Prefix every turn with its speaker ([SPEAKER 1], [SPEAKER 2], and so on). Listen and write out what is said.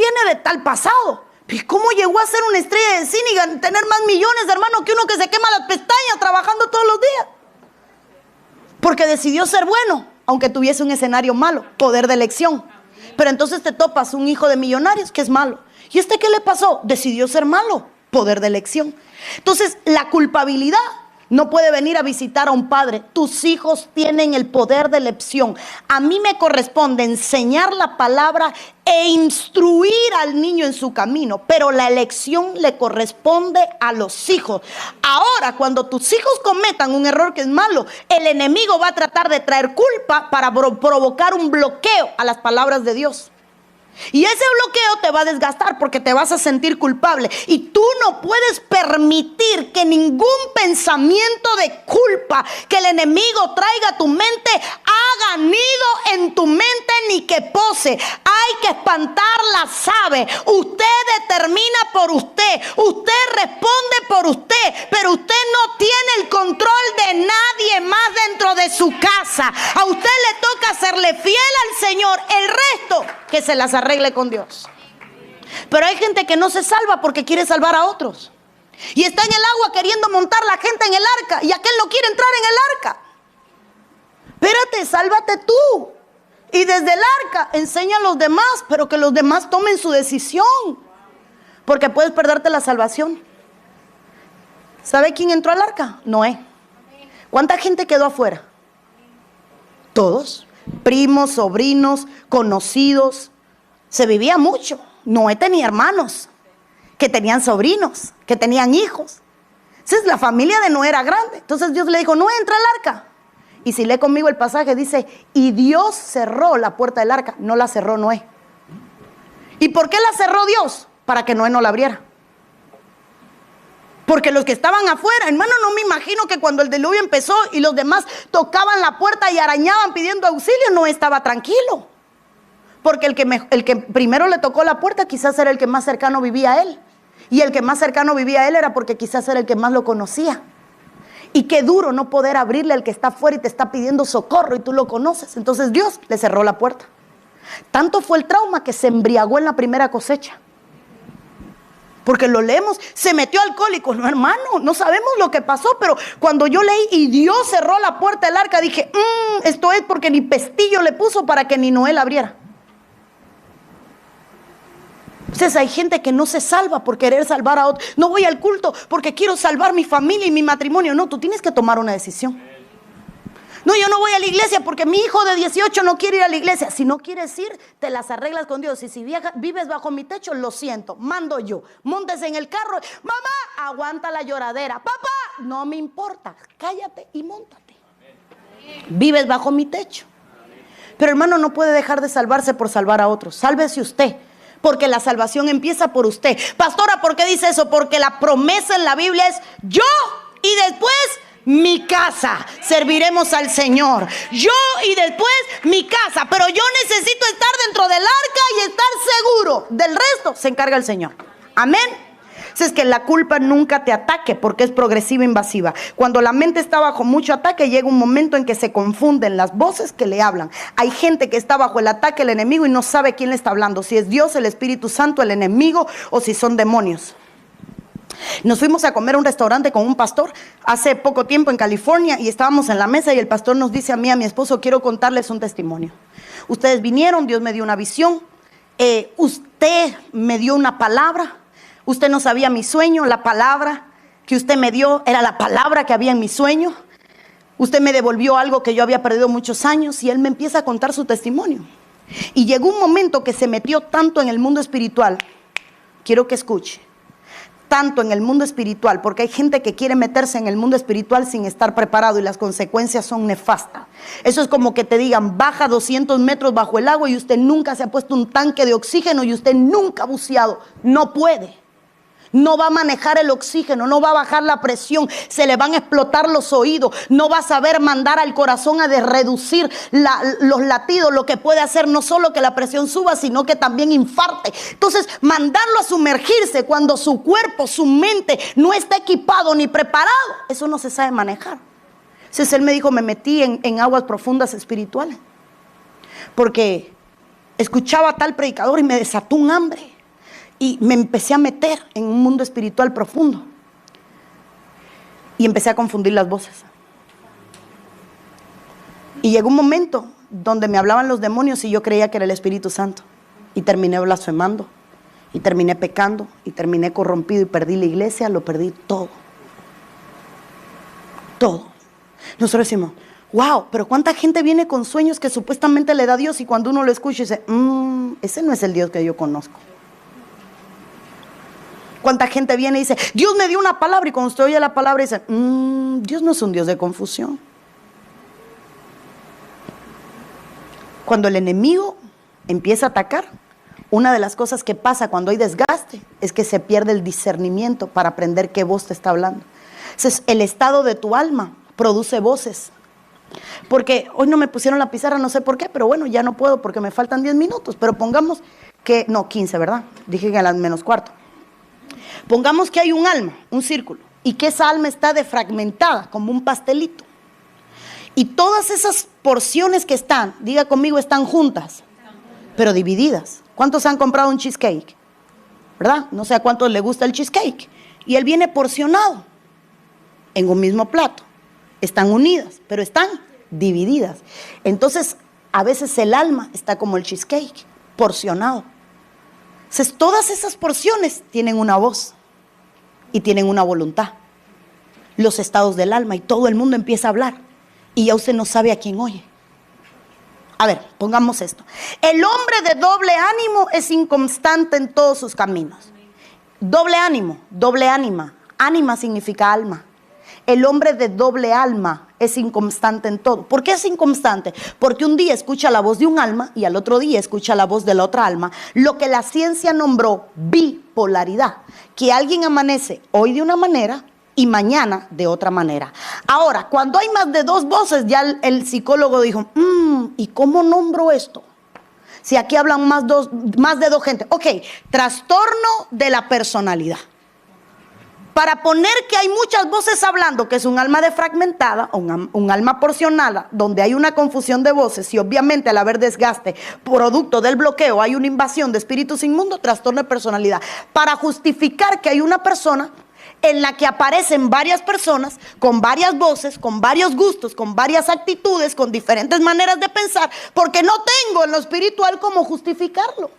[SPEAKER 1] viene de tal pasado. ¿Y cómo llegó a ser una estrella de cine y tener más millones, hermano, que uno que se quema las pestañas trabajando todos los días? Porque decidió ser bueno, aunque tuviese un escenario malo, poder de elección. Pero entonces te topas un hijo de millonarios que es malo. ¿Y este qué le pasó? Decidió ser malo, poder de elección. Entonces la culpabilidad no puede venir a visitar a un padre. Tus hijos tienen el poder de elección. A mí me corresponde enseñar la palabra e instruir al niño en su camino, pero la elección le corresponde a los hijos. Ahora, cuando tus hijos cometan un error que es malo, el enemigo va a tratar de traer culpa para provocar un bloqueo a las palabras de Dios. Y ese bloqueo te va a desgastar porque te vas a sentir culpable. Y tú no puedes permitir que ningún pensamiento de culpa que el enemigo traiga a tu mente haga nido en tu mente ni que pose. Hay que espantar las aves. Usted determina por usted. Usted responde por usted. Pero usted no tiene el control de nadie más dentro de su casa. A usted le toca serle fiel al Señor. El resto que se las arregle con Dios. Pero hay gente que no se salva porque quiere salvar a otros. Y está en el agua queriendo montar la gente en el arca. Y aquel no quiere entrar en el arca. Espérate, sálvate tú. Y desde el arca enseña a los demás, pero que los demás tomen su decisión. Porque puedes perderte la salvación. ¿Sabe quién entró al arca? Noé. ¿Cuánta gente quedó afuera? Todos. Primos, sobrinos, conocidos. Se vivía mucho. Noé tenía hermanos que tenían sobrinos, que tenían hijos. Entonces la familia de Noé era grande. Entonces Dios le dijo, Noé, entra al arca. Y si lee conmigo el pasaje, dice, y Dios cerró la puerta del arca. No la cerró Noé. ¿Y por qué la cerró Dios? Para que Noé no la abriera. Porque los que estaban afuera, hermano, no me imagino que cuando el diluvio empezó y los demás tocaban la puerta y arañaban pidiendo auxilio, no estaba tranquilo. Porque el que primero le tocó la puerta quizás era el que más cercano vivía a él. Y el que más cercano vivía a él era porque quizás era el que más lo conocía. Y qué duro no poder abrirle al que está afuera y te está pidiendo socorro y tú lo conoces. Entonces Dios le cerró la puerta. Tanto fue el trauma que se embriagó en la primera cosecha. Porque lo leemos, se metió alcohólico. No, hermano, no sabemos lo que pasó, pero cuando yo leí y Dios cerró la puerta del arca, dije, esto es porque ni pestillo le puso para que ni Noé la abriera. Entonces hay gente que no se salva por querer salvar a otro. No voy al culto porque quiero salvar mi familia y mi matrimonio. No, tú tienes que tomar una decisión. No, yo no voy a la iglesia porque mi hijo de 18 no quiere ir a la iglesia. Si no quieres ir, te las arreglas con Dios. Y si vives bajo mi techo, lo siento, mando yo. Móntese en el carro. Mamá, aguanta la lloradera. Papá, no me importa, cállate y móntate. Vives bajo mi techo. Pero hermano, no puede dejar de salvarse por salvar a otros. Sálvese usted. Porque la salvación empieza por usted. Pastora, ¿por qué dice eso? Porque la promesa en la Biblia es yo y después mi casa serviremos al Señor. Yo y después mi casa. Pero yo necesito estar dentro del arca y estar seguro. Del resto se encarga el Señor. Amén. Es que la culpa nunca te ataque porque es progresiva e invasiva. Cuando la mente está bajo mucho ataque, llega un momento en que se confunden las voces que le hablan. Hay gente que está bajo el ataque del enemigo y no sabe quién le está hablando. Si es Dios, el Espíritu Santo, el enemigo o si son demonios. Nos fuimos a comer a un restaurante con un pastor hace poco tiempo en California y estábamos en la mesa y el pastor nos dice a mí, a mi esposo, quiero contarles un testimonio. Ustedes vinieron, Dios me dio una visión, usted me dio una palabra. Usted no sabía mi sueño, la palabra que usted me dio era la palabra que había en mi sueño. Usted me devolvió algo que yo había perdido muchos años y él me empieza a contar su testimonio. Y llegó un momento que se metió tanto en el mundo espiritual, quiero que escuche, tanto en el mundo espiritual, porque hay gente que quiere meterse en el mundo espiritual sin estar preparado y las consecuencias son nefastas. Eso es como que te digan, baja 200 metros bajo el agua y usted nunca se ha puesto un tanque de oxígeno y usted nunca ha buceado. No puede. No va a manejar el oxígeno, no va a bajar la presión, se le van a explotar los oídos, no va a saber mandar al corazón a reducir los latidos, lo que puede hacer no solo que la presión suba, sino que también infarte. Entonces, mandarlo a sumergirse cuando su cuerpo, su mente no está equipado ni preparado, eso no se sabe manejar. Entonces él me dijo, me metí en aguas profundas espirituales, porque escuchaba a tal predicador y me desató un hambre. Y me empecé a meter en un mundo espiritual profundo. Y empecé a confundir las voces. Y llegó un momento donde me hablaban los demonios y yo creía que era el Espíritu Santo. Y terminé blasfemando. Y terminé pecando. Y terminé corrompido y perdí la iglesia. Lo perdí todo. Todo. Nosotros decimos, wow, pero cuánta gente viene con sueños que supuestamente le da Dios y cuando uno lo escucha dice, ese no es el Dios que yo conozco. Cuánta gente viene y dice, Dios me dio una palabra, y cuando usted oye la palabra dice, Dios no es un Dios de confusión. Cuando el enemigo empieza a atacar, una de las cosas que pasa cuando hay desgaste es que se pierde el discernimiento para aprender qué voz te está hablando. Entonces, el estado de tu alma produce voces. Porque hoy no me pusieron la pizarra, no sé por qué, pero bueno, ya no puedo porque me faltan 10 minutos. Pero pongamos que, no, 15, ¿verdad? Dije que a las menos cuarto. Pongamos que hay un alma, un círculo, y que esa alma está defragmentada como un pastelito. Y todas esas porciones que están, diga conmigo, están juntas, pero divididas. ¿Cuántos han comprado un cheesecake? ¿Verdad? No sé a cuántos les gusta el cheesecake. Y él viene porcionado en un mismo plato. Están unidas, pero están divididas. Entonces, a veces el alma está como el cheesecake, porcionado. Entonces, todas esas porciones tienen una voz y tienen una voluntad. Los estados del alma, y todo el mundo empieza a hablar. Y ya usted no sabe a quién oye. A ver, pongamos esto. El hombre de doble ánimo es inconstante en todos sus caminos. Doble ánimo, doble ánima. Ánima significa alma. El hombre de doble alma es inconstante en todo. ¿Por qué es inconstante? Porque un día escucha la voz de un alma y al otro día escucha la voz de la otra alma. Lo que la ciencia nombró bipolaridad. Que alguien amanece hoy de una manera y mañana de otra manera. Ahora, cuando hay más de dos voces, ya el psicólogo dijo, ¿y cómo nombro esto? Si aquí hablan más de dos gente. Ok, trastorno de la personalidad. Para poner que hay muchas voces hablando, que es un alma defragmentada, un alma porcionada, donde hay una confusión de voces y obviamente al haber desgaste, producto del bloqueo, hay una invasión de espíritus inmundos, trastorno de personalidad. Para justificar que hay una persona en la que aparecen varias personas, con varias voces, con varios gustos, con varias actitudes, con diferentes maneras de pensar, porque no tengo en lo espiritual cómo justificarlo.